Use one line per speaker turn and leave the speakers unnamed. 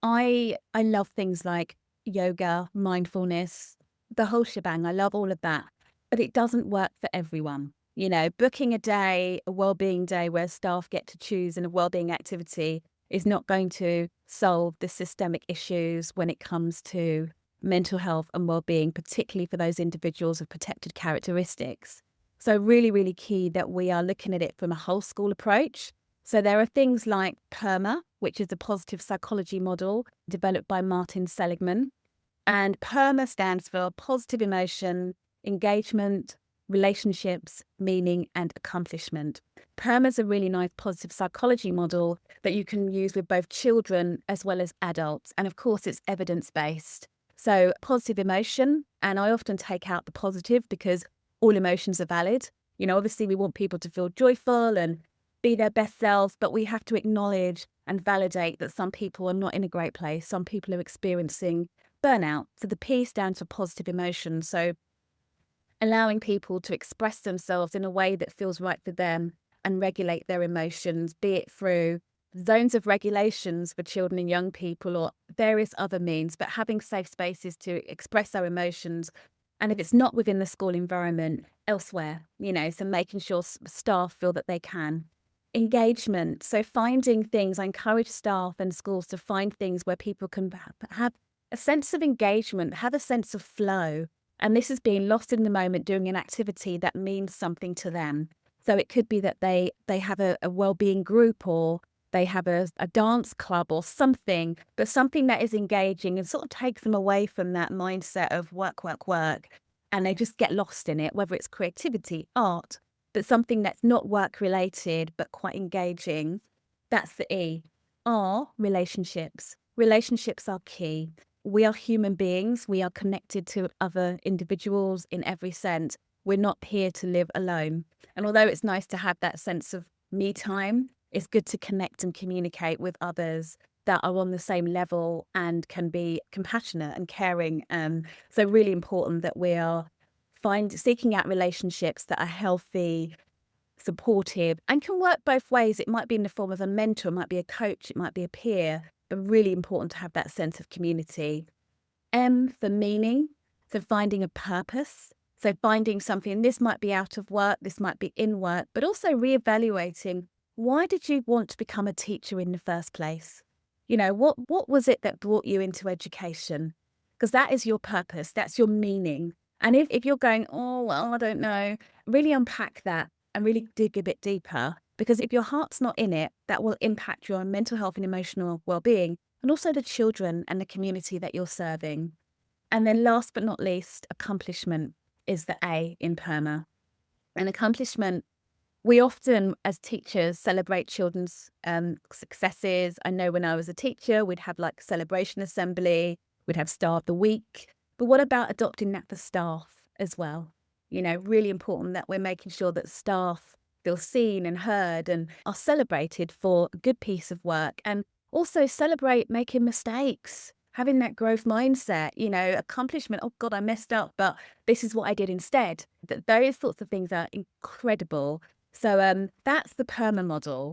I love things like yoga, mindfulness, the whole shebang. I love all of that. But it doesn't work for everyone. Booking a day, a wellbeing day where staff get to choose and a wellbeing activity is not going to solve the systemic issues when it comes to mental health and wellbeing, particularly for those individuals with protected characteristics. So really, really key that we are looking at it from a whole school approach. So there are things like PERMA, which is a positive psychology model developed by Martin Seligman. And PERMA stands for positive emotion, engagement, relationships, meaning, and accomplishment. PERMA is a really nice positive psychology model that you can use with both children as well as adults. And of course, it's evidence-based. So positive emotion, and I often take out the positive because all emotions are valid. Obviously we want people to feel joyful and be their best selves, but we have to acknowledge and validate that some people are not in a great place. Some people are experiencing burnout. So the P stands for positive emotion. So allowing people to express themselves in a way that feels right for them and regulate their emotions, be it through zones of regulations for children and young people or various other means, but having safe spaces to express our emotions. And if it's not within the school environment, elsewhere, so making sure staff feel that they can. Engagement. So finding things, I encourage staff and schools to find things where people can have a sense of engagement, have a sense of flow. And this is being lost in the moment doing an activity that means something to them. So it could be that they have a wellbeing group or they have a dance club or something, but something that is engaging and sort of takes them away from that mindset of work, work, work. And they just get lost in it, whether it's creativity, art, but something that's not work related, but quite engaging. That's the E. R, relationships. Relationships are key. We are human beings. We are connected to other individuals in every sense. We're not here to live alone. And although it's nice to have that sense of me time, it's good to connect and communicate with others that are on the same level and can be compassionate and caring. So really important that we are seeking out relationships that are healthy, supportive, and can work both ways. It might be in the form of a mentor, it might be a coach, it might be a peer, but really important to have that sense of community. M for meaning, so finding a purpose. So finding something, this might be out of work, this might be in work, but also reevaluating, why did you want to become a teacher in the first place? What was it that brought you into education? Because that is your purpose, that's your meaning. And if you're going, oh, well, I don't know, really unpack that and really dig a bit deeper. Because if your heart's not in it, that will impact your mental health and emotional well-being, and also the children and the community that you're serving. And then last but not least, accomplishment is the A in PERMA. And accomplishment, we often, as teachers, celebrate children's successes. I know when I was a teacher, we'd have like celebration assembly, we'd have Star of the Week. But what about adopting that for staff as well? Really important that we're making sure that staff feel seen and heard and are celebrated for a good piece of work, and also celebrate making mistakes, having that growth mindset, accomplishment. Oh God, I messed up, but this is what I did instead. Those sorts of things are incredible. So that's the PERMA model.